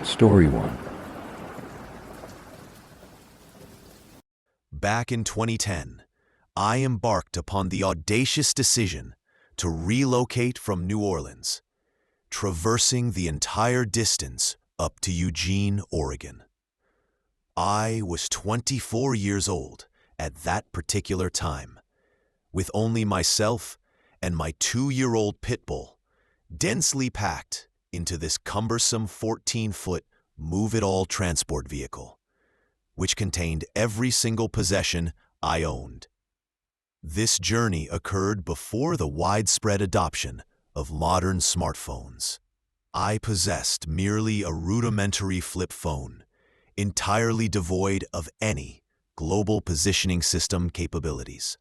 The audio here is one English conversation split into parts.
Story 1. Back in 2010, I embarked upon the audacious decision to relocate from New Orleans, traversing the entire distance up to Eugene, Oregon. I was 24 years old at that particular time, with only myself and my 2-year-old pit bull densely packed into this cumbersome 14-foot move-it-all transport vehicle, which contained every single possession I owned. This journey occurred before the widespread adoption of modern smartphones. I possessed merely a rudimentary flip phone, entirely devoid of any global positioning system capabilities,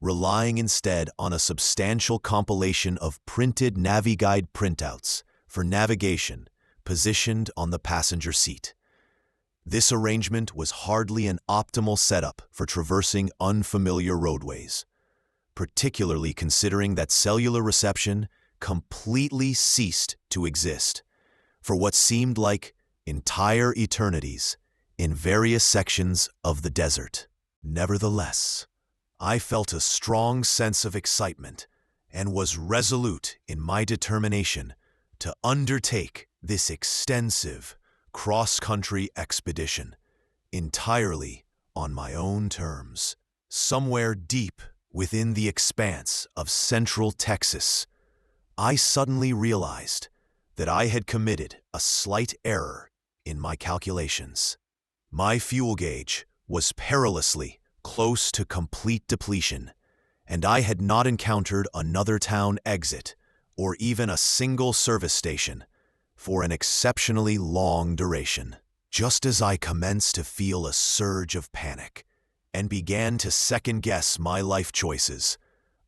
relying instead on a substantial compilation of printed NaviGuide printouts for navigation positioned on the passenger seat. This arrangement was hardly an optimal setup for traversing unfamiliar roadways, particularly considering that cellular reception completely ceased to exist for what seemed like entire eternities in various sections of the desert. Nevertheless, I felt a strong sense of excitement and was resolute in my determination to undertake this extensive cross-country expedition entirely on my own terms. Somewhere deep within the expanse of central Texas, I suddenly realized that I had committed a slight error in my calculations. My fuel gauge was perilously close to complete depletion, and I had not encountered another town exit or even a single service station for an exceptionally long duration. Just as I commenced to feel a surge of panic and began to second-guess my life choices,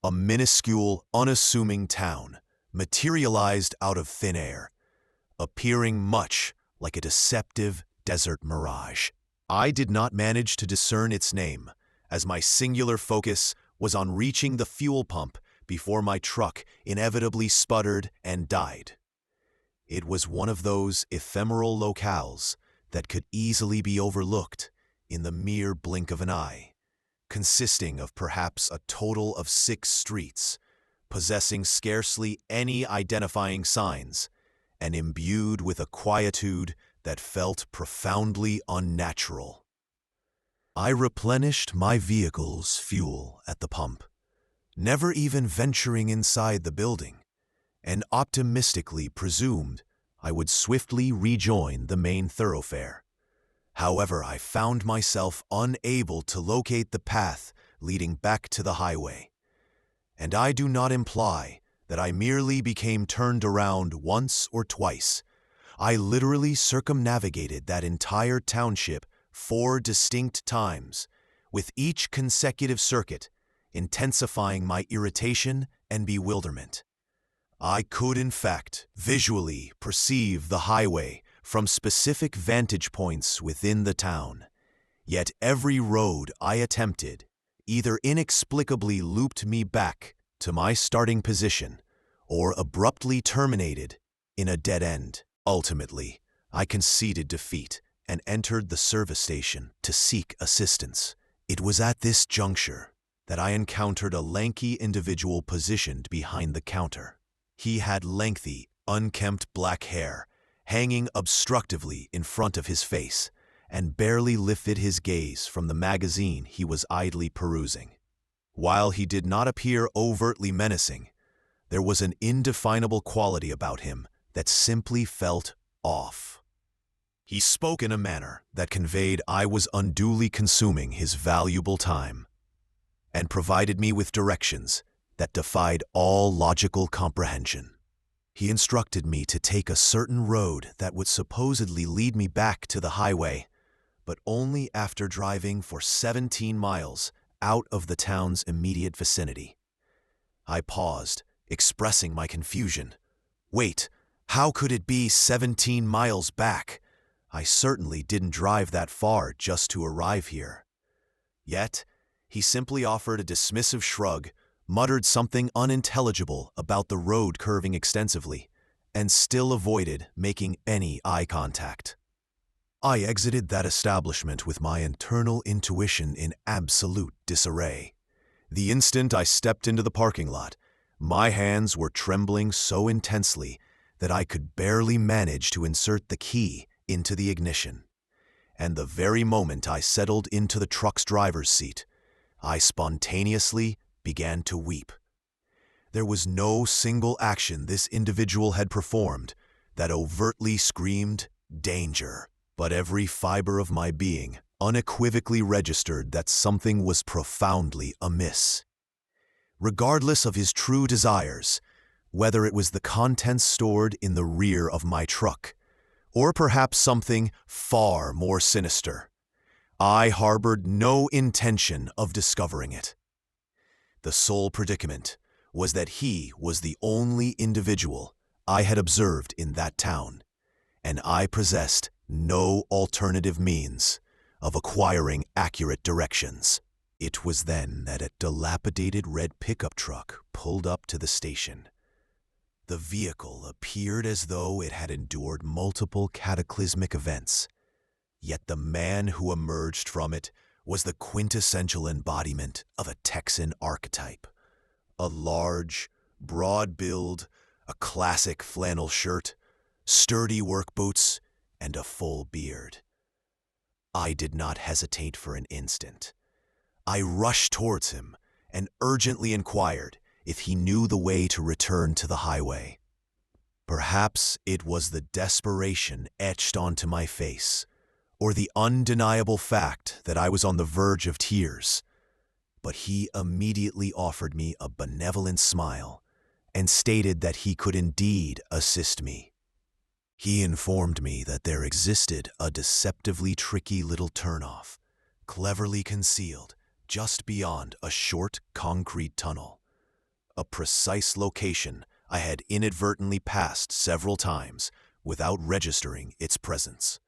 a minuscule, unassuming town materialized out of thin air, appearing much like a deceptive desert mirage. I did not manage to discern its name, as my singular focus was on reaching the fuel pump before my truck inevitably sputtered and died. It was one of those ephemeral locales that could easily be overlooked in the mere blink of an eye, consisting of perhaps a total of 6 streets, possessing scarcely any identifying signs, and imbued with a quietude that felt profoundly unnatural. I replenished my vehicle's fuel at the pump, never even venturing inside the building, and optimistically presumed I would swiftly rejoin the main thoroughfare. However, I found myself unable to locate the path leading back to the highway. And I do not imply that I merely became turned around once or twice. I literally circumnavigated that entire township 4 distinct times, with each consecutive circuit intensifying my irritation and bewilderment. I could, in fact, visually perceive the highway from specific vantage points within the town, yet every road I attempted either inexplicably looped me back to my starting position or abruptly terminated in a dead end. Ultimately, I conceded defeat and entered the service station to seek assistance. It was at this juncture that I encountered a lanky individual positioned behind the counter. He had lengthy, unkempt black hair hanging obstructively in front of his face and barely lifted his gaze from the magazine he was idly perusing. While he did not appear overtly menacing, there was an indefinable quality about him that simply felt off. He spoke in a manner that conveyed I was unduly consuming his valuable time, and provided me with directions that defied all logical comprehension. He instructed me to take a certain road that would supposedly lead me back to the highway, but only after driving for 17 miles out of the town's immediate vicinity. I paused, expressing my confusion. Wait, how could it be 17 miles back? I certainly didn't drive that far just to arrive here. Yet, he simply offered a dismissive shrug, muttered something unintelligible about the road curving extensively, and still avoided making any eye contact. I exited that establishment with my internal intuition in absolute disarray. The instant I stepped into the parking lot, my hands were trembling so intensely that I could barely manage to insert the key into the ignition. And the very moment I settled into the truck's driver's seat, I spontaneously began to weep. There was no single action this individual had performed that overtly screamed danger, but every fiber of my being unequivocally registered that something was profoundly amiss. Regardless of his true desires, whether it was the contents stored in the rear of my truck, or perhaps something far more sinister, I harbored no intention of discovering it. The sole predicament was that he was the only individual I had observed in that town, and I possessed no alternative means of acquiring accurate directions. It was then that a dilapidated red pickup truck pulled up to the station. The vehicle appeared as though it had endured multiple cataclysmic events, yet the man who emerged from it was the quintessential embodiment of a Texan archetype. A large, broad build, a classic flannel shirt, sturdy work boots, and a full beard. I did not hesitate for an instant. I rushed towards him and urgently inquired if he knew the way to return to the highway. Perhaps it was the desperation etched onto my face, or the undeniable fact that I was on the verge of tears, but he immediately offered me a benevolent smile and stated that he could indeed assist me. He informed me that there existed a deceptively tricky little turnoff, cleverly concealed just beyond a short concrete tunnel, a precise location I had inadvertently passed several times without registering its presence.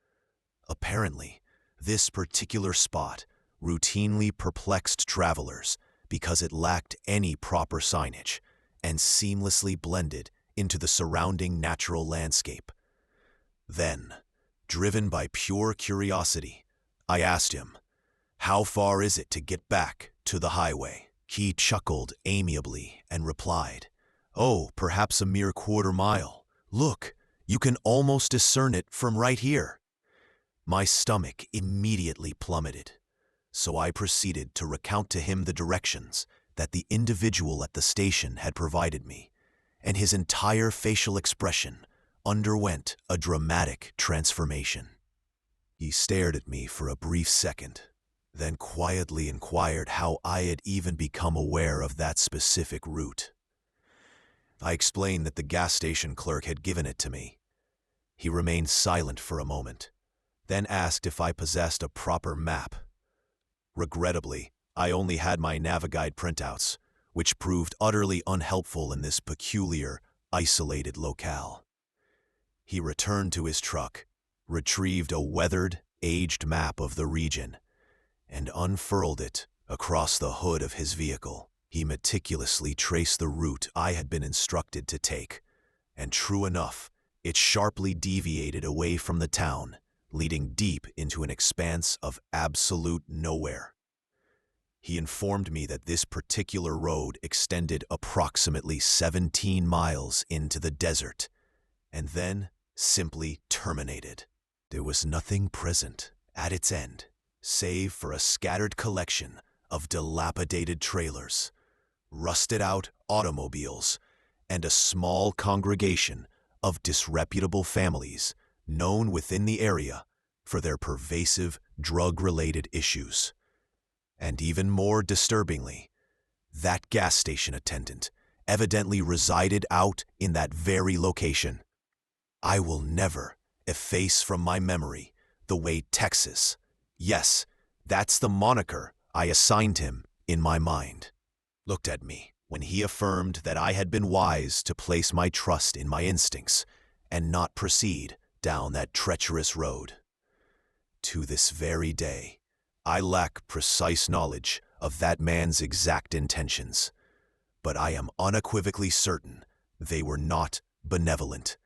Apparently, this particular spot routinely perplexed travelers because it lacked any proper signage and seamlessly blended into the surrounding natural landscape. Then, driven by pure curiosity, I asked him, "How far is it to get back to the highway?" He chuckled amiably and replied, "Oh, perhaps a mere quarter-mile. Look, you can almost discern it from right here." My stomach immediately plummeted, so I proceeded to recount to him the directions that the individual at the station had provided me, and his entire facial expression underwent a dramatic transformation. He stared at me for a brief second, then quietly inquired how I had even become aware of that specific route. I explained that the gas station clerk had given it to me. He remained silent for a moment, then asked if I possessed a proper map. Regrettably, I only had my Naviguide printouts, which proved utterly unhelpful in this peculiar, isolated locale. He returned to his truck, retrieved a weathered, aged map of the region, and unfurled it across the hood of his vehicle. He meticulously traced the route I had been instructed to take, and true enough, it sharply deviated away from the town, leading deep into an expanse of absolute nowhere. He informed me that this particular road extended approximately 17 miles into the desert, and then simply terminated. There was nothing present at its end, save for a scattered collection of dilapidated trailers, rusted-out automobiles, and a small congregation of disreputable families known within the area for their pervasive drug-related issues. And even more disturbingly, that gas station attendant evidently resided out in that very location. I will never efface from my memory the way Texas, yes, that's the moniker I assigned him in my mind, looked at me when he affirmed that I had been wise to place my trust in my instincts and not proceed down that treacherous road. To this very day, I lack precise knowledge of that man's exact intentions, but I am unequivocally certain they were not benevolent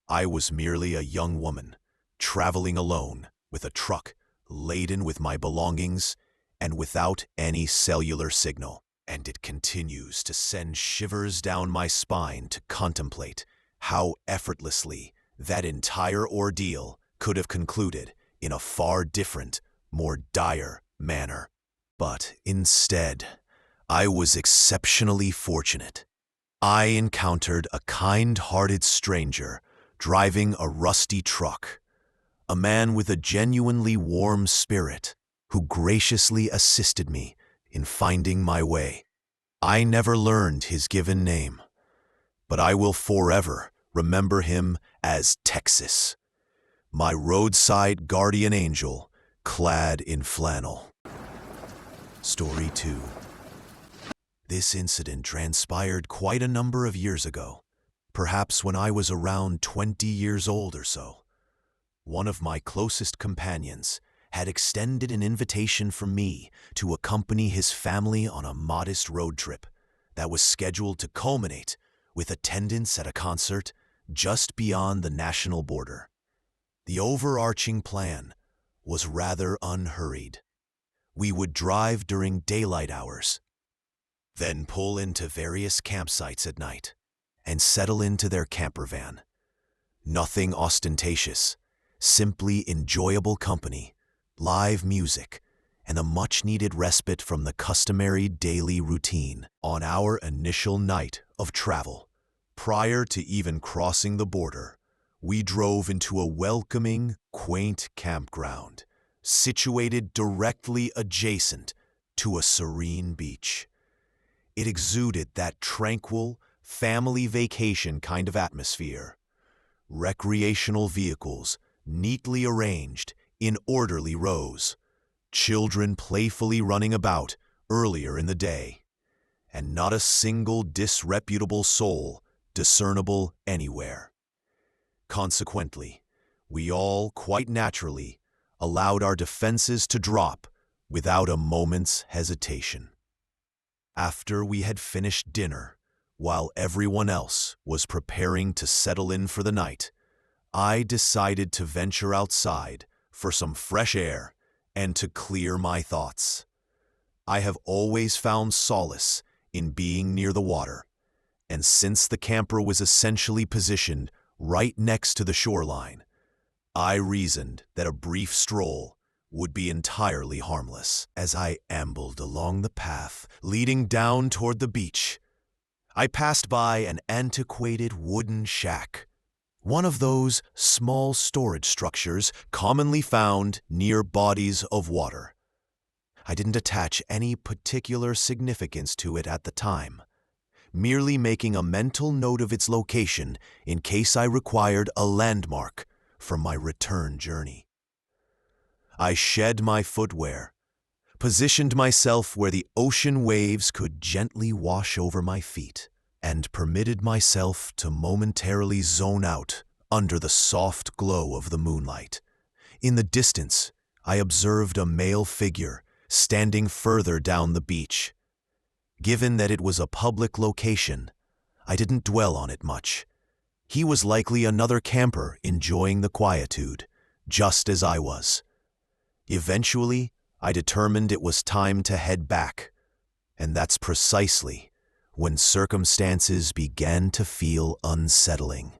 I was merely a young woman, traveling alone with a truck laden with my belongings and without any cellular signal. And it continues to send shivers down my spine to contemplate how effortlessly that entire ordeal could have concluded in a far different, more dire manner. But instead, I was exceptionally fortunate. I encountered a kind-hearted stranger driving a rusty truck, a man with a genuinely warm spirit who graciously assisted me in finding my way. I never learned his given name, but I will forever remember him as Texas, my roadside guardian angel clad in flannel. Story 2. This incident transpired quite a number of years ago, perhaps when I was around 20 years old or so. One of my closest companions had extended an invitation for me to accompany his family on a modest road trip that was scheduled to culminate with attendance at a concert just beyond the national border. The overarching plan was rather unhurried. We would drive during daylight hours, then pull into various campsites at night and settle into their camper van. Nothing ostentatious, simply enjoyable company, live music, and a much-needed respite from the customary daily routine. On our initial night of travel, prior to even crossing the border, we drove into a welcoming, quaint campground situated directly adjacent to a serene beach. It exuded that tranquil, family vacation kind of atmosphere. Recreational vehicles neatly arranged in orderly rows, children playfully running about earlier in the day, and not a single disreputable soul discernible anywhere. Consequently, we all, quite naturally, allowed our defenses to drop without a moment's hesitation. After we had finished dinner, while everyone else was preparing to settle in for the night, I decided to venture outside for some fresh air and to clear my thoughts. I have always found solace in being near the water, and since the camper was essentially positioned right next to the shoreline, I reasoned that a brief stroll would be entirely harmless. As I ambled along the path leading down toward the beach, I passed by an antiquated wooden shack, one of those small storage structures commonly found near bodies of water. I didn't attach any particular significance to it at the time, merely making a mental note of its location in case I required a landmark for my return journey. I shed my footwear, positioned myself where the ocean waves could gently wash over my feet, and permitted myself to momentarily zone out under the soft glow of the moonlight. In the distance, I observed a male figure standing further down the beach. Given that it was a public location, I didn't dwell on it much. He was likely another camper enjoying the quietude, just as I was. Eventually, I determined it was time to head back, and that's precisely when circumstances began to feel unsettling.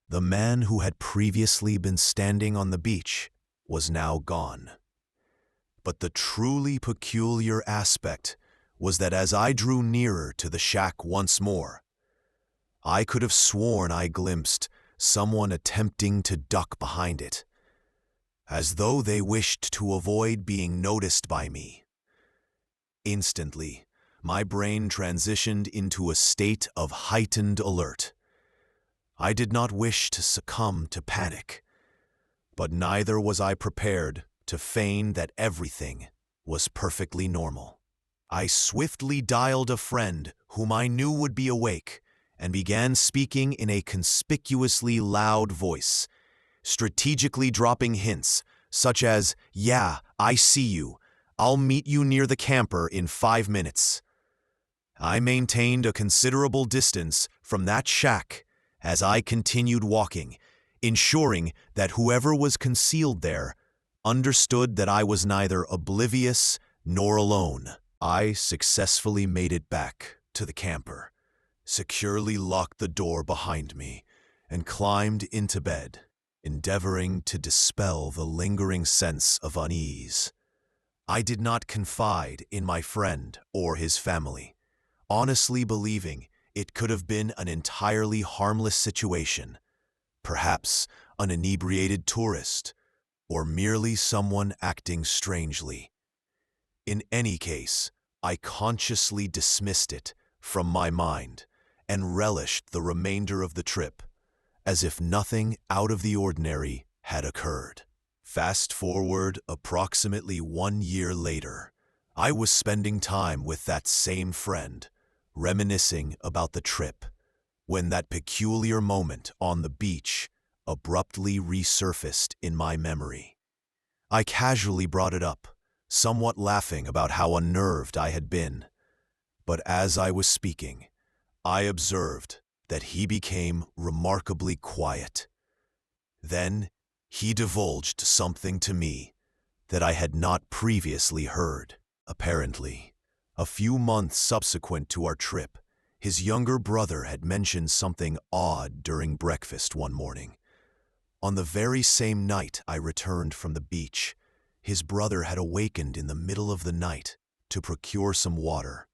The man who had previously been standing on the beach was now gone. But the truly peculiar aspect was that as I drew nearer to the shack once more, I could have sworn I glimpsed someone attempting to duck behind it, as though they wished to avoid being noticed by me. Instantly, my brain transitioned into a state of heightened alert. I did not wish to succumb to panic, but neither was I prepared to feign that everything was perfectly normal. I swiftly dialed a friend whom I knew would be awake and began speaking in a conspicuously loud voice, strategically dropping hints such as, "Yeah, I see you. I'll meet you near the camper in 5 minutes." I maintained a considerable distance from that shack as I continued walking, ensuring that whoever was concealed there understood that I was neither oblivious nor alone. I successfully made it back to the camper, securely locked the door behind me, and climbed into bed, endeavoring to dispel the lingering sense of unease. I did not confide in my friend or his family, honestly believing it could have been an entirely harmless situation, perhaps an inebriated tourist, or merely someone acting strangely. In any case, I consciously dismissed it from my mind and relished the remainder of the trip as if nothing out of the ordinary had occurred. Fast forward approximately 1 year later, I was spending time with that same friend, reminiscing about the trip, when that peculiar moment on the beach abruptly resurfaced in my memory. I casually brought it up, somewhat laughing about how unnerved I had been. But as I was speaking, I observed that he became remarkably quiet. Then he divulged something to me that I had not previously heard. Apparently, a few months subsequent to our trip, his younger brother had mentioned something odd during breakfast one morning. On the very same night I returned from the beach, his brother had awakened in the middle of the night to procure some water.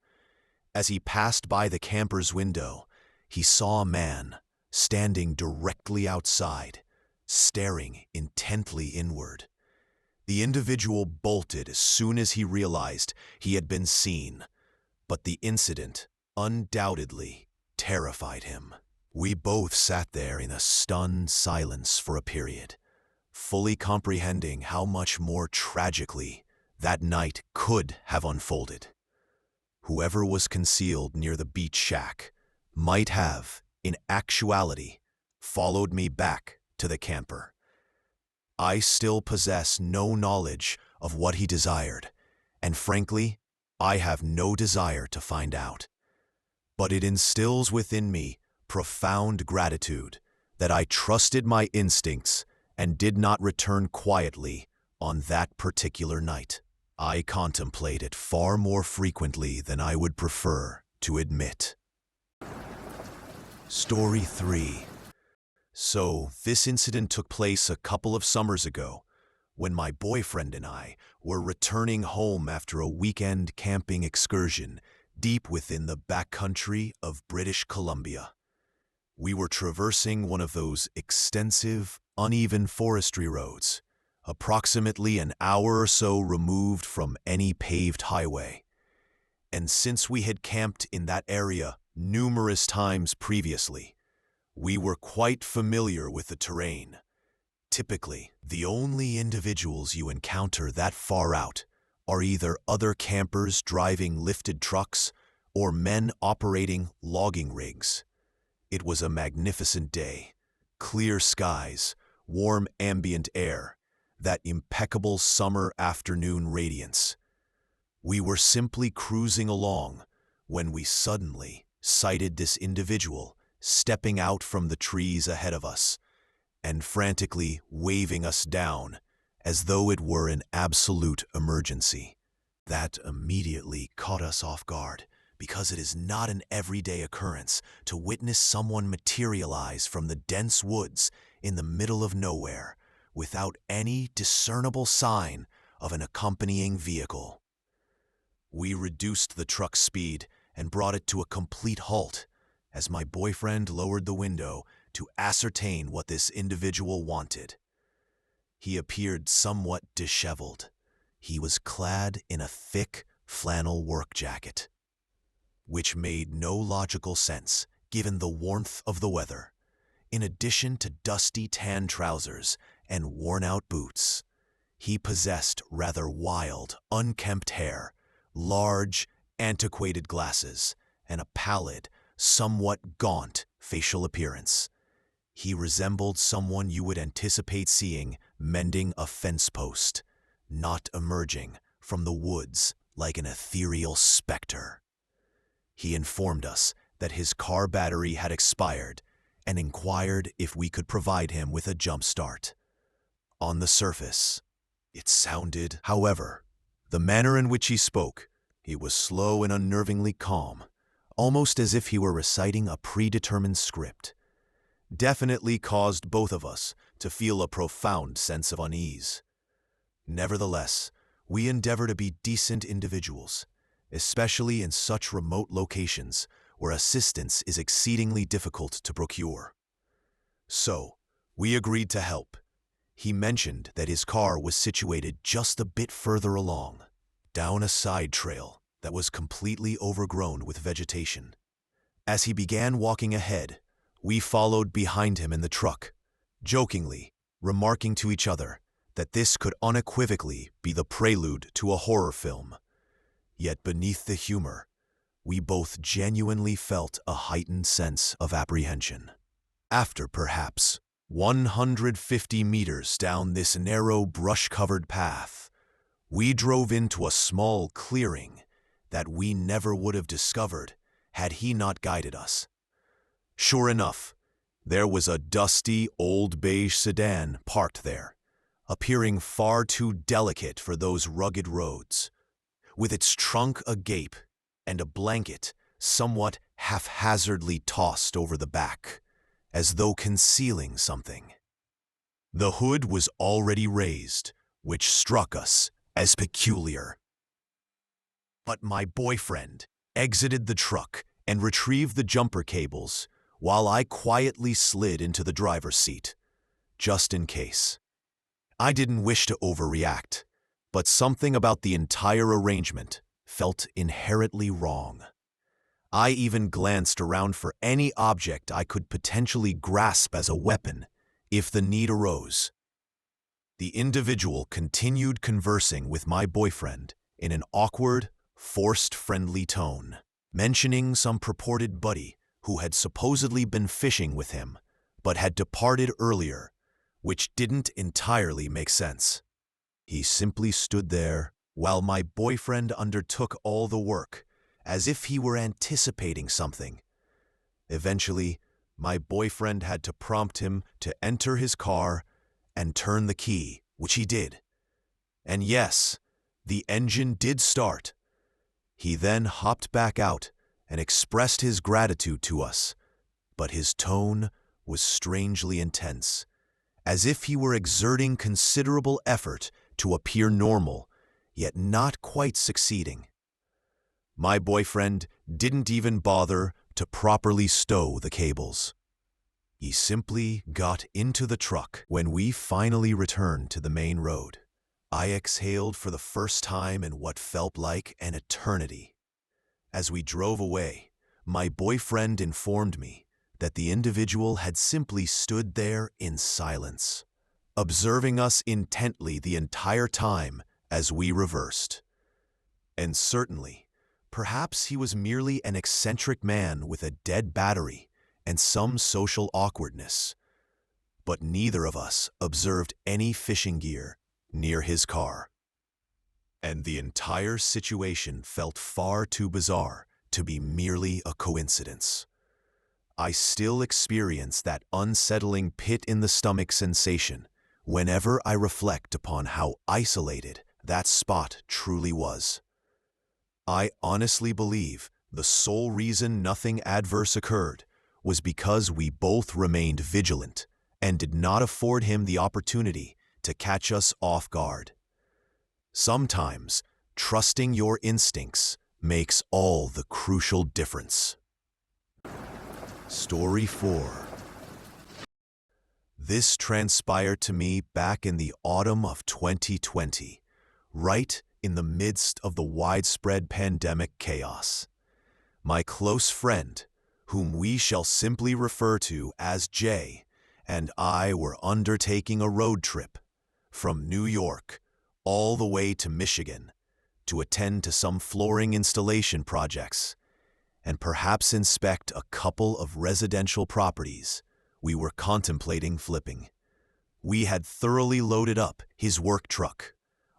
As he passed by the camper's window, he saw a man standing directly outside, staring intently inward. The individual bolted as soon as he realized he had been seen, but the incident undoubtedly terrified him. We both sat there in a stunned silence for a period, fully comprehending how much more tragically that night could have unfolded. Whoever was concealed near the beach shack might have, in actuality, followed me back to the camper. I still possess no knowledge of what he desired, and frankly, I have no desire to find out. But it instills within me profound gratitude that I trusted my instincts and did not return quietly on that particular night. I contemplate it far more frequently than I would prefer to admit. Story 3. So, this incident took place a couple of summers ago, when my boyfriend and I were returning home after a weekend camping excursion deep within the backcountry of British Columbia. We were traversing one of those extensive, uneven forestry roads, approximately an hour or so removed from any paved highway. And since we had camped in that area numerous times previously, we were quite familiar with the terrain. Typically, the only individuals you encounter that far out are either other campers driving lifted trucks or men operating logging rigs. It was a magnificent day. Clear skies, warm ambient air, that impeccable summer afternoon radiance. We were simply cruising along when we suddenly sighted this individual stepping out from the trees ahead of us and frantically waving us down as though it were an absolute emergency. That immediately caught us off guard, because it is not an everyday occurrence to witness someone materialize from the dense woods in the middle of nowhere without any discernible sign of an accompanying vehicle. We reduced the truck's speed and brought it to a complete halt as my boyfriend lowered the window to ascertain what this individual wanted. He appeared somewhat disheveled. He was clad in a thick flannel work jacket, which made no logical sense given the warmth of the weather, in addition to dusty tan trousers and worn-out boots. He possessed rather wild, unkempt hair, large, antiquated glasses, and a pallid, somewhat gaunt facial appearance. He resembled someone you would anticipate seeing mending a fence post, not emerging from the woods like an ethereal specter. He informed us that his car battery had expired and inquired if we could provide him with a jump start. On the surface, it sounded, however, the manner in which he spoke, he was slow and unnervingly calm, almost as if he were reciting a predetermined script, definitely caused both of us to feel a profound sense of unease. Nevertheless, we endeavor to be decent individuals, especially in such remote locations where assistance is exceedingly difficult to procure. So, we agreed to help. He mentioned that his car was situated just a bit further along, down a side trail that was completely overgrown with vegetation. As he began walking ahead, we followed behind him in the truck, jokingly remarking to each other that this could unequivocally be the prelude to a horror film. Yet beneath the humor, we both genuinely felt a heightened sense of apprehension. After perhaps 150 meters down this narrow, brush-covered path, we drove into a small clearing that we never would have discovered had he not guided us. Sure enough, there was a dusty, old beige sedan parked there, appearing far too delicate for those rugged roads, with its trunk agape and a blanket somewhat haphazardly tossed over the back, as though concealing something. The hood was already raised, which struck us as peculiar. But my boyfriend exited the truck and retrieved the jumper cables, while I quietly slid into the driver's seat, just in case. I didn't wish to overreact, but something about the entire arrangement felt inherently wrong. I even glanced around for any object I could potentially grasp as a weapon if the need arose. The individual continued conversing with my boyfriend in an awkward, forced friendly tone, mentioning some purported buddy who had supposedly been fishing with him, but had departed earlier, which didn't entirely make sense. He simply stood there while my boyfriend undertook all the work, as if he were anticipating something. Eventually, my boyfriend had to prompt him to enter his car and turn the key, which he did. And yes, the engine did start. He then hopped back out and expressed his gratitude to us, but his tone was strangely intense, as if he were exerting considerable effort to appear normal, yet not quite succeeding. My boyfriend didn't even bother to properly stow the cables. He simply got into the truck when we finally returned to the main road. I exhaled for the first time in what felt like an eternity. As we drove away, my boyfriend informed me that the individual had simply stood there in silence, observing us intently the entire time as we reversed. And certainly, perhaps he was merely an eccentric man with a dead battery and some social awkwardness, but neither of us observed any fishing gear near his car. And the entire situation felt far too bizarre to be merely a coincidence. I still experience that unsettling pit-in-the-stomach sensation whenever I reflect upon how isolated that spot truly was. I honestly believe the sole reason nothing adverse occurred was because we both remained vigilant and did not afford him the opportunity to catch us off guard. Sometimes, trusting your instincts makes all the crucial difference. Story 4. This transpired to me back in the autumn of 2020, right in the midst of the widespread pandemic chaos. My close friend, whom we shall simply refer to as Jay, and I were undertaking a road trip from New York all the way to Michigan to attend to some flooring installation projects and perhaps inspect a couple of residential properties we were contemplating flipping. We had thoroughly loaded up his work truck,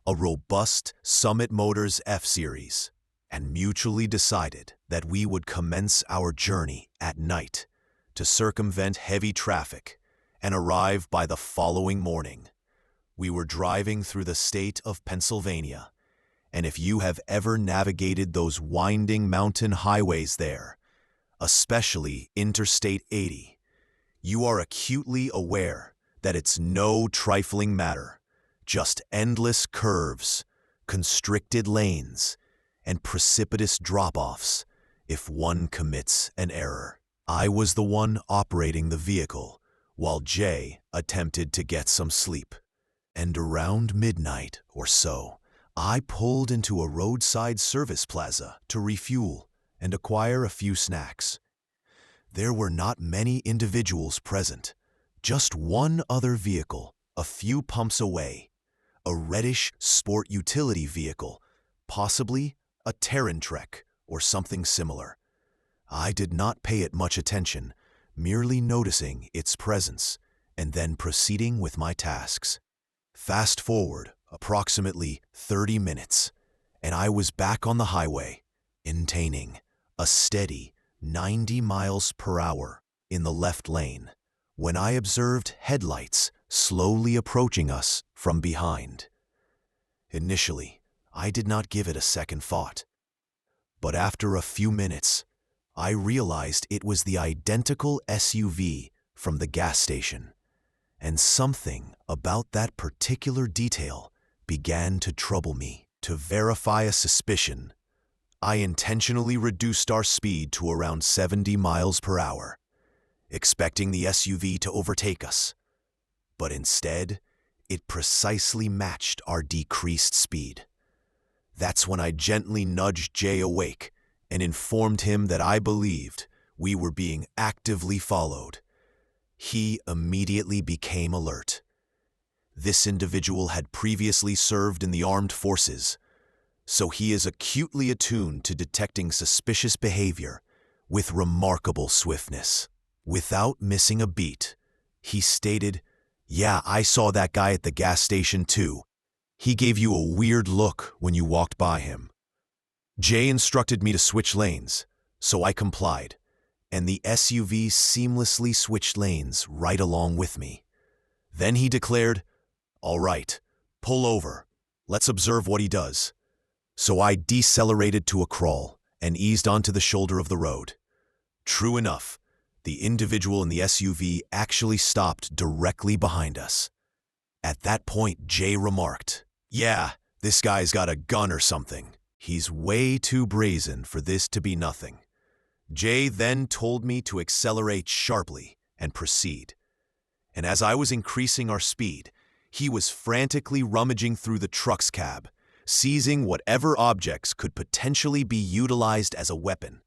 a robust Summit Motors F-Series, and mutually decided that we would commence our journey at night to circumvent heavy traffic and arrive by the following morning. We were driving through the state of Pennsylvania, and if you have ever navigated those winding mountain highways there, especially Interstate 80, you are acutely aware that it's no trifling matter, just endless curves, constricted lanes, and precipitous drop-offs if one commits an error. I was the one operating the vehicle, while Jay attempted to get some sleep. And around midnight or so, I pulled into a roadside service plaza to refuel and acquire a few snacks. There were not many individuals present, just one other vehicle a few pumps away, a reddish sport utility vehicle, possibly a Terran Trek or something similar. I did not pay it much attention, merely noticing its presence and then proceeding with my tasks. Fast forward approximately 30 minutes, and I was back on the highway, attaining a steady 90 miles per hour in the left lane, when I observed headlights slowly approaching us from behind. Initially, I did not give it a second thought, but after a few minutes, I realized it was the identical SUV from the gas station, and something about that particular detail began to trouble me. To verify a suspicion, I intentionally reduced our speed to around 70 miles per hour, expecting the SUV to overtake us. But instead, it precisely matched our decreased speed. That's when I gently nudged Jay awake and informed him that I believed we were being actively followed. He immediately became alert. This individual had previously served in the armed forces, so he is acutely attuned to detecting suspicious behavior with remarkable swiftness. Without missing a beat, he stated, "Yeah, I saw that guy at the gas station too. He gave you a weird look when you walked by him." Jay instructed me to switch lanes, so I complied, and the SUV seamlessly switched lanes right along with me. Then he declared, "All right, pull over. Let's observe what he does." So I decelerated to a crawl and eased onto the shoulder of the road. True enough, the individual in the SUV actually stopped directly behind us. At that point, Jay remarked, "Yeah, this guy's got a gun or something. He's way too brazen for this to be nothing." Jay then told me to accelerate sharply and proceed. And as I was increasing our speed, he was frantically rummaging through the truck's cab, seizing whatever objects could potentially be utilized as a weapon: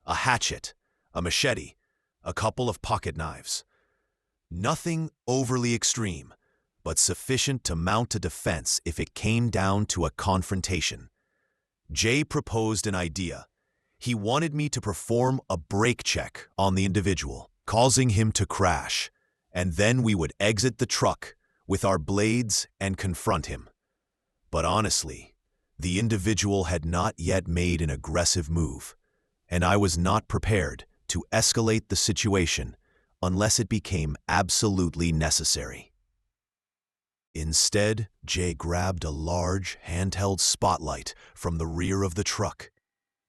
a hatchet, a machete, a couple of pocket knives. Nothing overly extreme, but sufficient to mount a defense if it came down to a confrontation. Jay proposed an idea. He wanted me to perform a brake check on the individual, causing him to crash, and then we would exit the truck with our blades and confront him. But honestly, the individual had not yet made an aggressive move, and I was not prepared to escalate the situation unless it became absolutely necessary. Instead, Jay grabbed a large handheld spotlight from the rear of the truck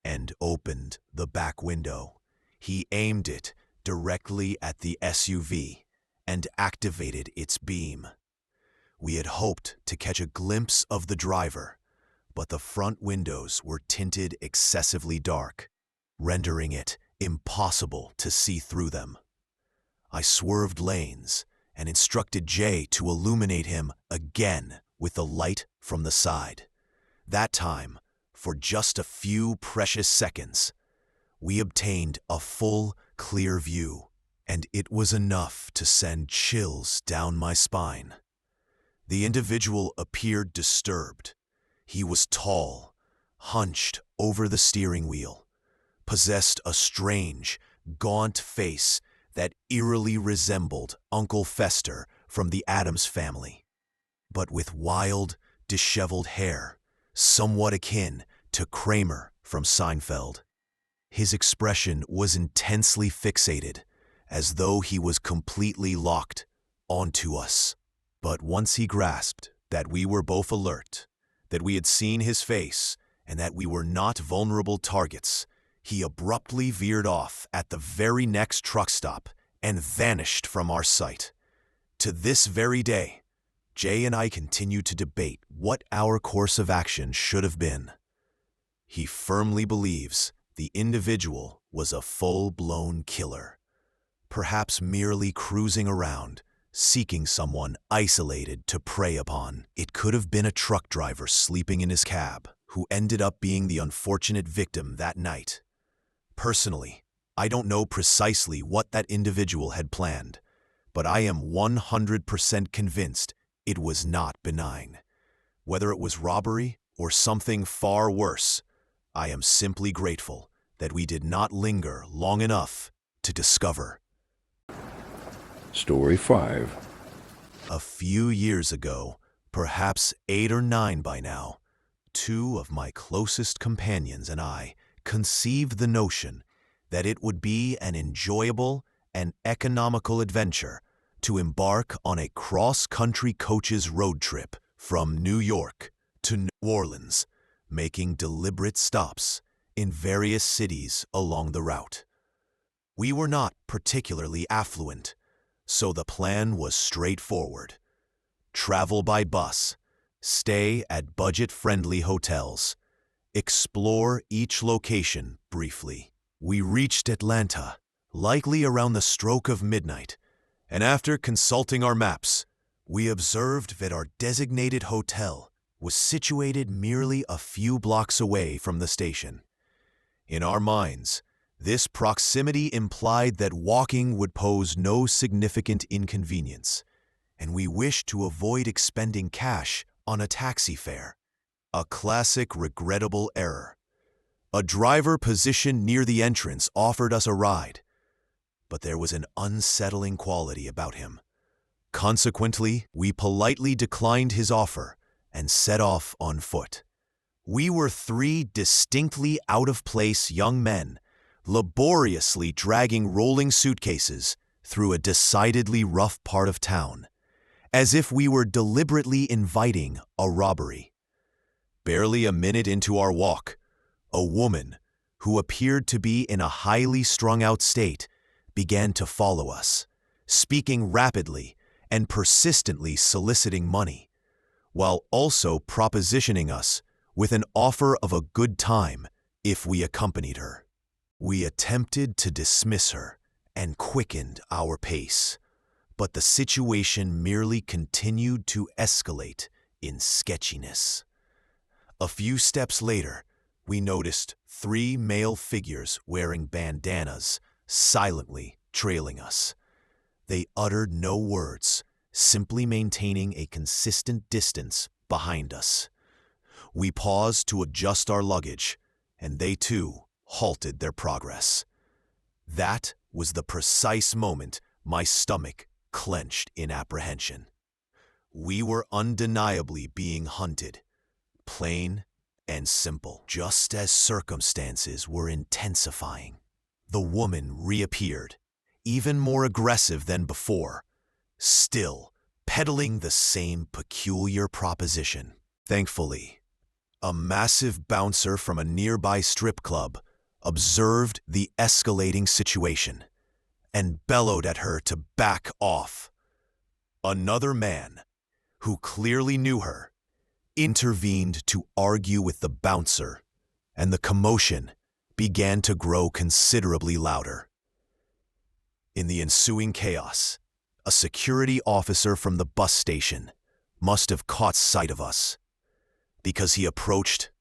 and opened the back window. He aimed it directly at the SUV and activated its beam. We had hoped to catch a glimpse of the driver, but the front windows were tinted excessively dark, rendering it impossible to see through them. I swerved lanes and instructed Jay to illuminate him again with the light from the side. That time, for just a few precious seconds, we obtained a full, clear view, and it was enough to send chills down my spine. The individual appeared disturbed. He was tall, hunched over the steering wheel, possessed a strange, gaunt face that eerily resembled Uncle Fester from the Addams Family, but with wild, disheveled hair, somewhat akin to Kramer from Seinfeld. His expression was intensely fixated, as though he was completely locked onto us. But once he grasped that we were both alert, that we had seen his face, and that we were not vulnerable targets, he abruptly veered off at the very next truck stop and vanished from our sight. To this very day, Jay and I continue to debate what our course of action should have been. He firmly believes the individual was a full-blown killer, perhaps merely cruising around, seeking someone isolated to prey upon. It could have been a truck driver sleeping in his cab, who ended up being the unfortunate victim that night. Personally, I don't know precisely what that individual had planned, but I am 100% convinced it was not benign. Whether it was robbery or something far worse, I am simply grateful that we did not linger long enough to discover. Story 5. A few years ago, perhaps 8 or 9 by now, 2 of my closest companions and I conceived the notion that it would be an enjoyable and economical adventure to embark on a cross-country coaches road trip from New York to New Orleans, making deliberate stops in various cities along the route. We were not particularly affluent, so the plan was straightforward. Travel by bus, stay at budget-friendly hotels, explore each location briefly. We reached Atlanta, likely around the stroke of midnight, and after consulting our maps, we observed that our designated hotel was situated merely a few blocks away from the station. In our minds, this proximity implied that walking would pose no significant inconvenience, and we wished to avoid expending cash on a taxi fare. A classic regrettable error. A driver positioned near the entrance offered us a ride, but there was an unsettling quality about him. Consequently, we politely declined his offer and set off on foot. We were 3 distinctly out-of-place young men, laboriously dragging rolling suitcases through a decidedly rough part of town, as if we were deliberately inviting a robbery. Barely a minute into our walk, a woman, who appeared to be in a highly strung-out state, began to follow us, speaking rapidly and persistently soliciting money, while also propositioning us with an offer of a good time if we accompanied her. We attempted to dismiss her and quickened our pace, but the situation merely continued to escalate in sketchiness. A few steps later, we noticed 3 male figures wearing bandanas, silently trailing us. They uttered no words, simply maintaining a consistent distance behind us. We paused to adjust our luggage, and they too halted their progress. That was the precise moment my stomach clenched in apprehension. We were undeniably being hunted, plain and simple. Just as circumstances were intensifying, the woman reappeared, even more aggressive than before, still peddling the same peculiar proposition. Thankfully, a massive bouncer from a nearby strip club observed the escalating situation and bellowed at her to back off. Another man, who clearly knew her, intervened to argue with the bouncer, and the commotion began to grow considerably louder. In the ensuing chaos, a security officer from the bus station must have caught sight of us, because he approached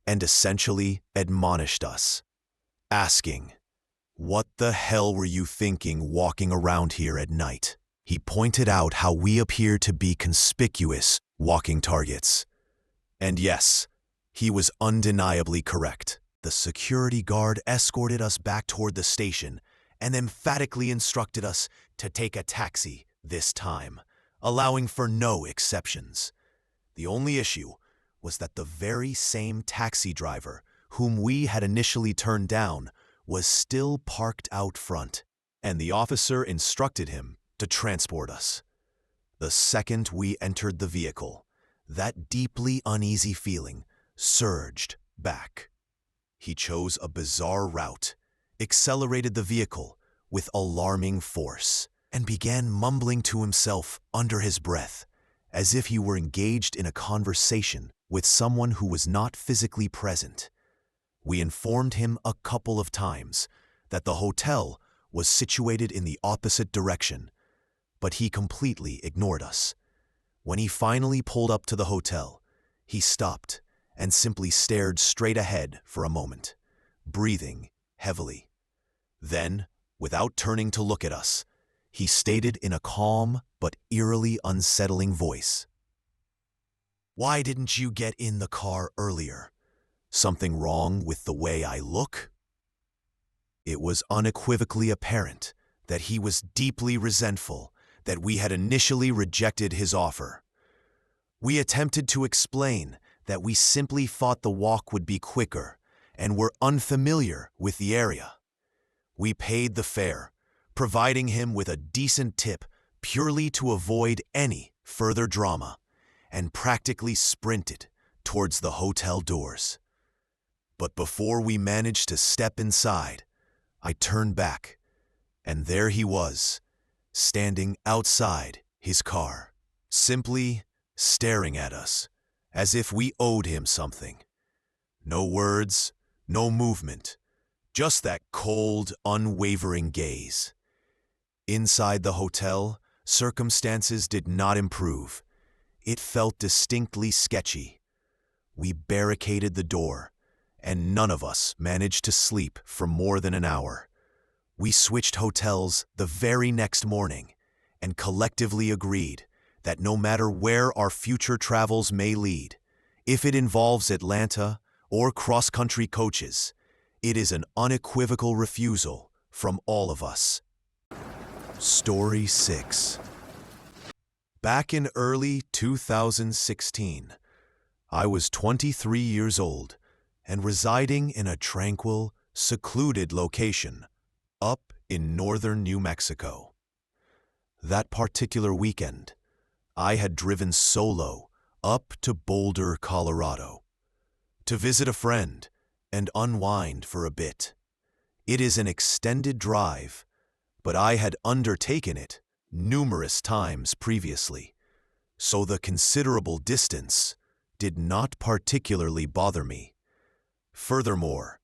and essentially admonished us, asking, "What the hell were you thinking walking around here at night?" He pointed out how we appeared to be conspicuous walking targets. And yes, he was undeniably correct. The security guard escorted us back toward the station and emphatically instructed us to take a taxi this time, allowing for no exceptions. The only issue was that the very same taxi driver whom we had initially turned down was still parked out front, and the officer instructed him to transport us. The second we entered the vehicle, that deeply uneasy feeling surged back. He chose a bizarre route, accelerated the vehicle with alarming force, and began mumbling to himself under his breath, as if he were engaged in a conversation with someone who was not physically present. We informed him a couple of times that the hotel was situated in the opposite direction, but he completely ignored us. When he finally pulled up to the hotel, he stopped and simply stared straight ahead for a moment, breathing heavily. Then, without turning to look at us, he stated in a calm but eerily unsettling voice, "Why didn't you get in the car earlier? Something wrong with the way I look?" It was unequivocally apparent that he was deeply resentful that we had initially rejected his offer. We attempted to explain that we simply thought the walk would be quicker and were unfamiliar with the area. We paid the fare, providing him with a decent tip purely to avoid any further drama, and practically sprinted towards the hotel doors. But before we managed to step inside, I turned back, and there he was, standing outside his car, simply staring at us as if we owed him something. No words, no movement, just that cold, unwavering gaze. Inside the hotel, circumstances did not improve. It felt distinctly sketchy. We barricaded the door, and none of us managed to sleep for more than an hour. We switched hotels the very next morning and collectively agreed that no matter where our future travels may lead, if it involves Atlanta or cross-country coaches, it is an unequivocal refusal from all of us. Story 6. Back in early 2016, I was 23 years old and residing in a tranquil, secluded location up in northern New Mexico. That particular weekend, I had driven solo up to Boulder, Colorado, to visit a friend and unwind for a bit. It is an extended drive, but I had undertaken it numerous times previously, so the considerable distance did not particularly bother me. Furthermore,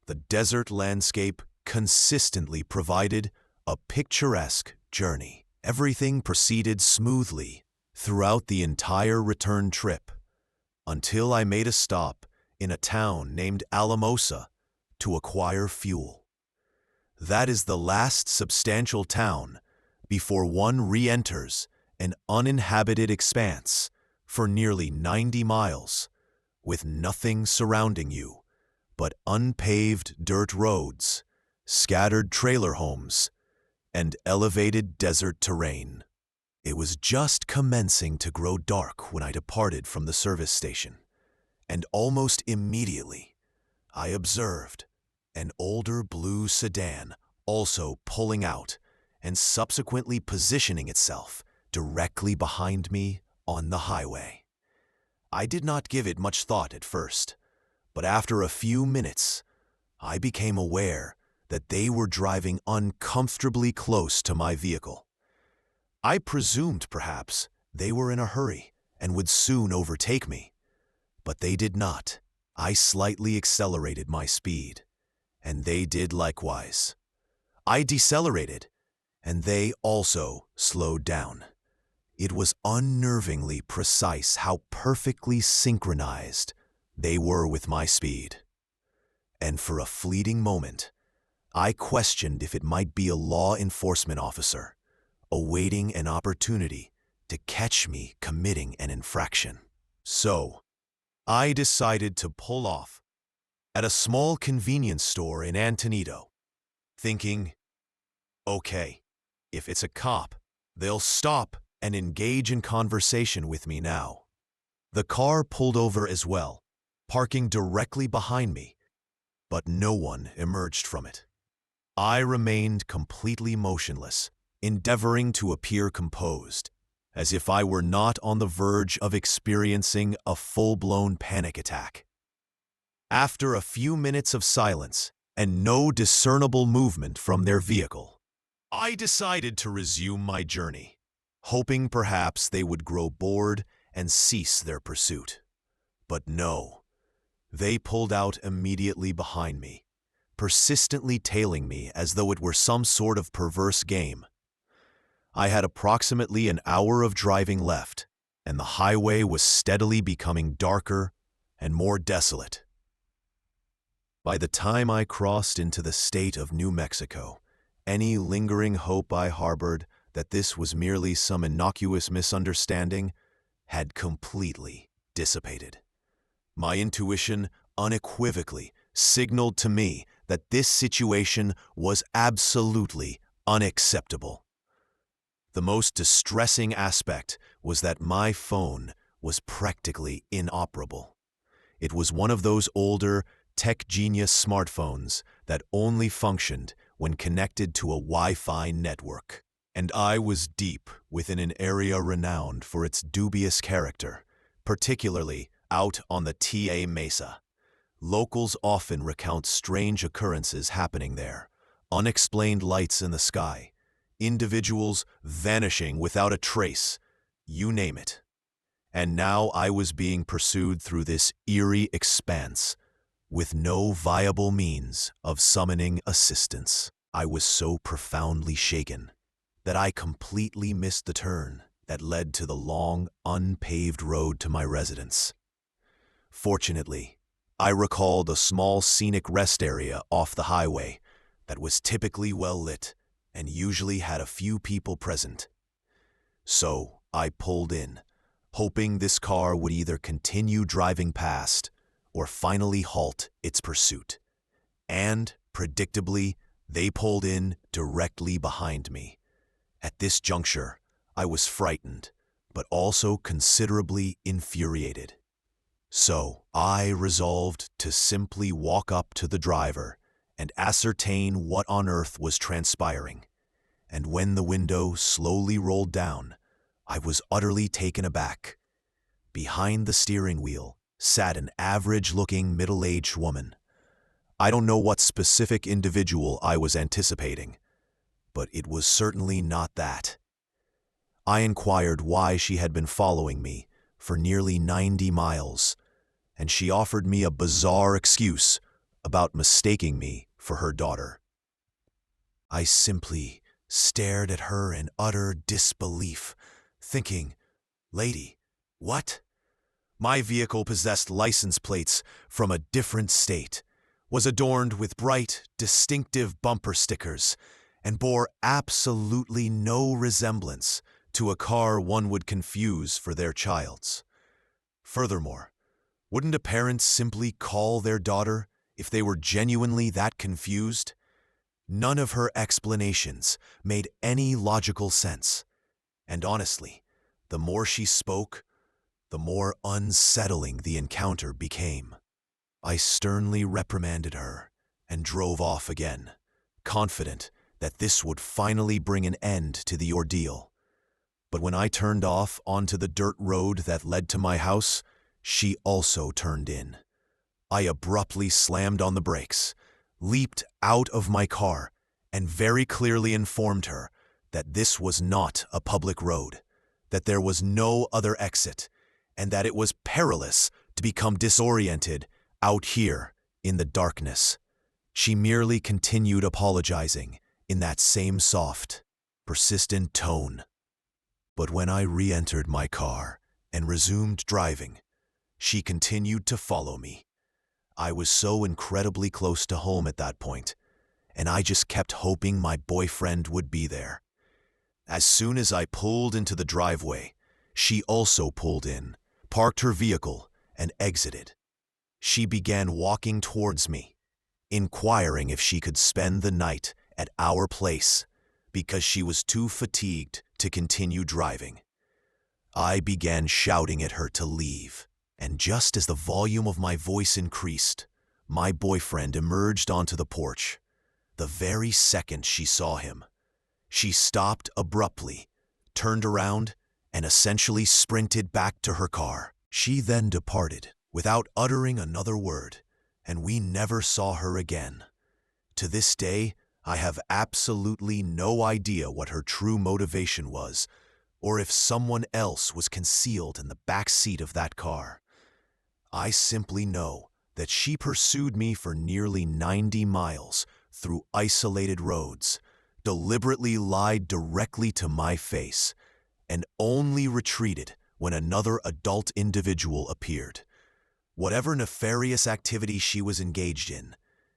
the desert landscape consistently provided a picturesque journey. Everything proceeded smoothly throughout the entire return trip, until I made a stop in a town named Alamosa to acquire fuel. That is the last substantial town before one re-enters an uninhabited expanse for nearly 90 miles, with nothing surrounding you but unpaved dirt roads, scattered trailer homes, and elevated desert terrain. It was just commencing to grow dark when I departed from the service station, and almost immediately I observed an older blue sedan also pulling out and subsequently positioning itself directly behind me on the highway. I did not give it much thought at first, but after a few minutes, I became aware that they were driving uncomfortably close to my vehicle. I presumed perhaps they were in a hurry and would soon overtake me, but they did not. I slightly accelerated my speed, and they did likewise. I decelerated, and they also slowed down. It was unnervingly precise how perfectly synchronized they were with my speed. And for a fleeting moment, I questioned if it might be a law enforcement officer awaiting an opportunity to catch me committing an infraction. So, I decided to pull off at a small convenience store in Antonito, thinking, okay, if it's a cop, they'll stop and engage in conversation with me now. The car pulled over as well, parking directly behind me, but no one emerged from it. I remained completely motionless, endeavoring to appear composed, as if I were not on the verge of experiencing a full-blown panic attack. After a few minutes of silence and no discernible movement from their vehicle, I decided to resume my journey, hoping perhaps they would grow bored and cease their pursuit. But no, they pulled out immediately behind me, persistently tailing me as though it were some sort of perverse game. I had approximately an hour of driving left, and the highway was steadily becoming darker and more desolate. By the time I crossed into the state of New Mexico, any lingering hope I harbored that this was merely some innocuous misunderstanding had completely dissipated. My intuition unequivocally signaled to me that this situation was absolutely unacceptable. The most distressing aspect was that my phone was practically inoperable. It was one of those older, tech-genius smartphones that only functioned when connected to a Wi-Fi network, and I was deep within an area renowned for its dubious character, particularly out on the TA Mesa. Locals often recount strange occurrences happening there, unexplained lights in the sky, individuals vanishing without a trace, you name it. And now I was being pursued through this eerie expanse, with no viable means of summoning assistance. I was so profoundly shaken that I completely missed the turn that led to the long, unpaved road to my residence. Fortunately, I recalled a small scenic rest area off the highway that was typically well lit and usually had a few people present. So I pulled in, hoping this car would either continue driving past or finally halt its pursuit. And, predictably, they pulled in directly behind me. At this juncture, I was frightened, but also considerably infuriated. So I resolved to simply walk up to the driver and ascertain what on earth was transpiring. And when the window slowly rolled down, I was utterly taken aback. Behind the steering wheel sat an average-looking middle-aged woman. I don't know what specific individual I was anticipating, but it was certainly not that. I inquired why she had been following me for nearly 90 miles, and she offered me a bizarre excuse about mistaking me for her daughter. I simply stared at her in utter disbelief, thinking, "Lady, what?" My vehicle possessed license plates from a different state, was adorned with bright, distinctive bumper stickers, and bore absolutely no resemblance to a car one would confuse for their child's. Furthermore, wouldn't a parent simply call their daughter if they were genuinely that confused? None of her explanations made any logical sense, and honestly, the more she spoke, the more unsettling the encounter became. I sternly reprimanded her and drove off again, confident that this would finally bring an end to the ordeal. But when I turned off onto the dirt road that led to my house, she also turned in. I abruptly slammed on the brakes, leaped out of my car, and very clearly informed her that this was not a public road, that there was no other exit, and that it was perilous to become disoriented out here in the darkness. She merely continued apologizing in that same soft, persistent tone. But when I re-entered my car and resumed driving, she continued to follow me. I was so incredibly close to home at that point, and I just kept hoping my boyfriend would be there. As soon as I pulled into the driveway, she also pulled in, parked her vehicle, and exited. She began walking towards me, inquiring if she could spend the night at our place because she was too fatigued to continue driving. I began shouting at her to leave, and just as the volume of my voice increased, my boyfriend emerged onto the porch. the very second she saw him. She stopped abruptly, turned around, and essentially sprinted back to her car. She then departed without uttering another word, and we never saw her again. To this day, I have absolutely no idea what her true motivation was, or if someone else was concealed in the back seat of that car. I simply know that she pursued me for nearly 90 miles through isolated roads, deliberately lied directly to my face, and only retreated when another adult individual appeared. Whatever nefarious activity she was engaged in,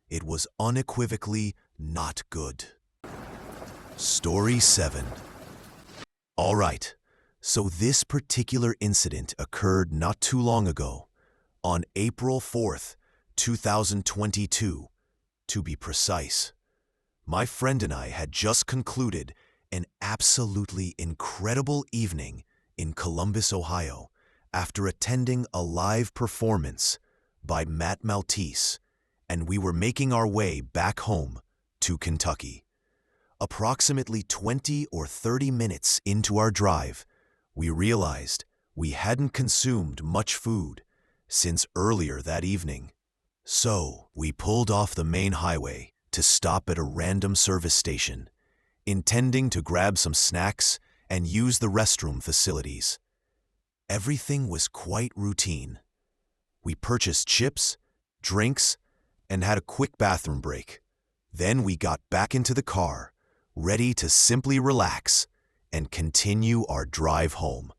it was unequivocally not good. Story 7. All right, so this particular incident occurred not too long ago, on April 4th, 2022, to be precise. My friend and I had just concluded an absolutely incredible evening in Columbus, Ohio, after attending a live performance by Matt Maltese, and we were making our way back home to Kentucky. Approximately 20 or 30 minutes into our drive, we realized we hadn't consumed much food since earlier that evening. So we pulled off the main highway to stop at a random service station, intending to grab some snacks and use the restroom facilities. Everything was quite routine. We purchased chips, drinks, and had a quick bathroom break. Then we got back into the car, ready to simply relax and continue our drive home.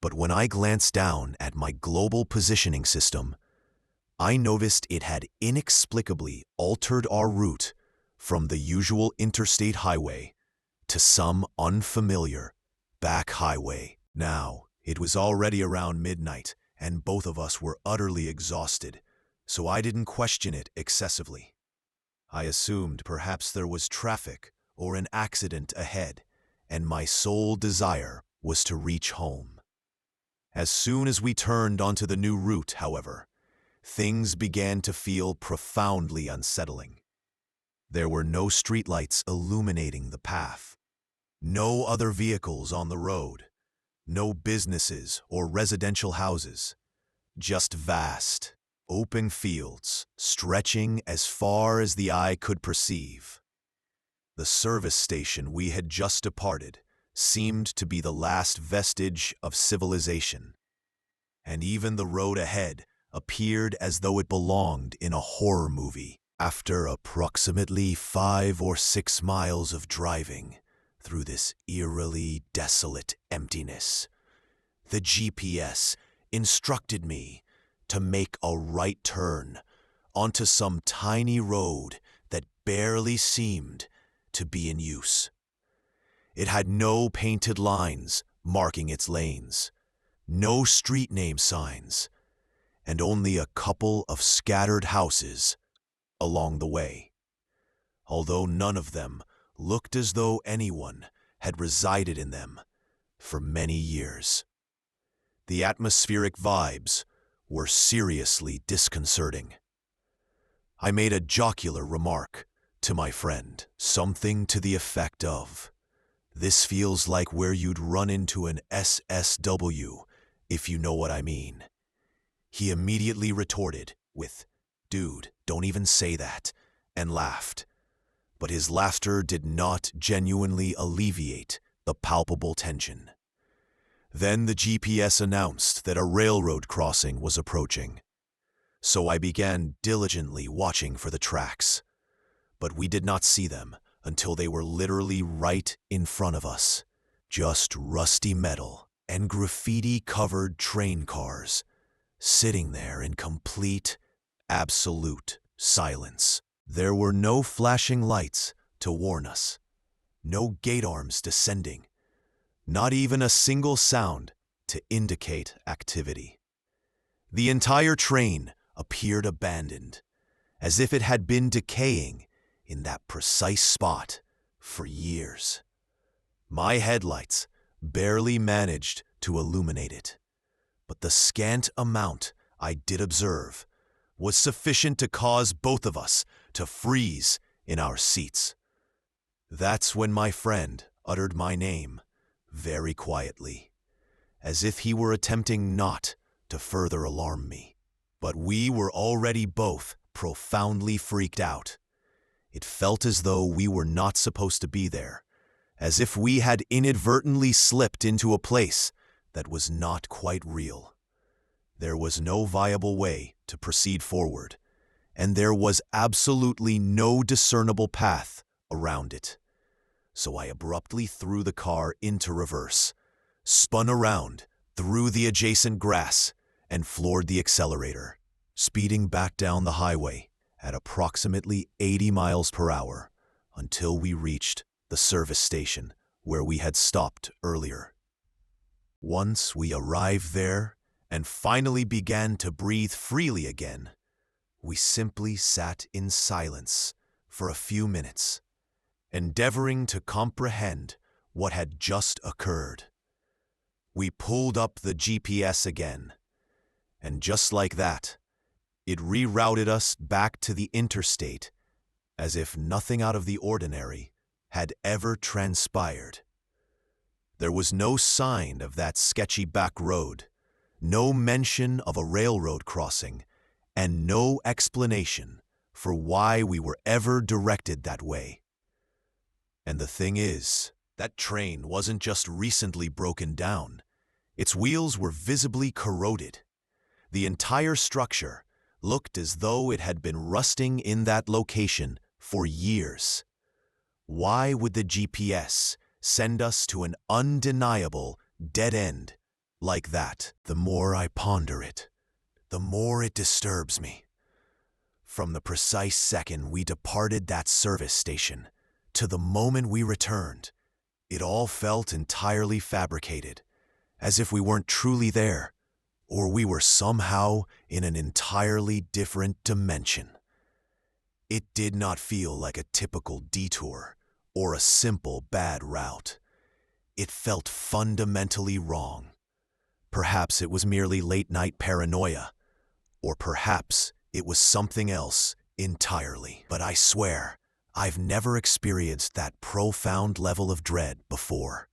But when I glanced down at my global positioning system, I noticed it had inexplicably altered our route from the usual interstate highway to some unfamiliar back highway. Now, it was already around midnight, and both of us were utterly exhausted, so I didn't question it excessively. I assumed perhaps there was traffic or an accident ahead, and my sole desire was to reach home. As soon as we turned onto the new route, however, things began to feel profoundly unsettling. There were no streetlights illuminating the path, no other vehicles on the road, no businesses or residential houses, just vast, open fields stretching as far as the eye could perceive. The service station we had just departed seemed to be the last vestige of civilization, and even the road ahead appeared as though it belonged in a horror movie. After approximately 5 or 6 miles of driving through this eerily desolate emptiness, the GPS instructed me to make a right turn onto some tiny road that barely seemed to be in use. It had no painted lines marking its lanes, no street name signs, and only a couple of scattered houses along the way, although none of them looked as though anyone had resided in them for many years. The atmospheric vibes were seriously disconcerting. I made a jocular remark to my friend, something to the effect of, "This feels like where you'd run into an SSW, if you know what I mean." He immediately retorted with, "Dude, don't even say that," and laughed. But his laughter did not genuinely alleviate the palpable tension. Then the GPS announced that a railroad crossing was approaching. So I began diligently watching for the tracks. But we did not see them until they were literally right in front of us. Just rusty metal and graffiti-covered train cars, sitting there in complete, absolute silence. There were no flashing lights to warn us, no gate arms descending, not even a single sound to indicate activity. The entire train appeared abandoned, as if it had been decaying in that precise spot for years. My headlights barely managed to illuminate it, but the scant amount I did observe was sufficient to cause both of us to freeze in our seats. That's when my friend uttered my name, very quietly, as if he were attempting not to further alarm me. But we were already both profoundly freaked out. It felt as though we were not supposed to be there, as if we had inadvertently slipped into a place that was not quite real. There was no viable way to proceed forward, and there was absolutely no discernible path around it. So I abruptly threw the car into reverse, spun around, through the adjacent grass, and floored the accelerator, speeding back down the highway at approximately 80 miles per hour until we reached the service station where we had stopped earlier. Once we arrived there and finally began to breathe freely again, we simply sat in silence for a few minutes, endeavoring to comprehend what had just occurred. We pulled up the GPS again, and just like that, it rerouted us back to the interstate as if nothing out of the ordinary had ever transpired. There was no sign of that sketchy back road, no mention of a railroad crossing, and no explanation for why we were ever directed that way. And the thing is, that train wasn't just recently broken down. Its wheels were visibly corroded. The entire structure looked as though it had been rusting in that location for years. Why would the GPS send us to an undeniable dead end like that? The more I ponder it, the more it disturbs me. From the precise second we departed that service station to the moment we returned, it all felt entirely fabricated, as if we weren't truly there, or we were somehow in an entirely different dimension. It did not feel like a typical detour or a simple bad route. It felt fundamentally wrong. Perhaps it was merely late-night paranoia, or perhaps it was something else entirely. But I swear, I've never experienced that profound level of dread before.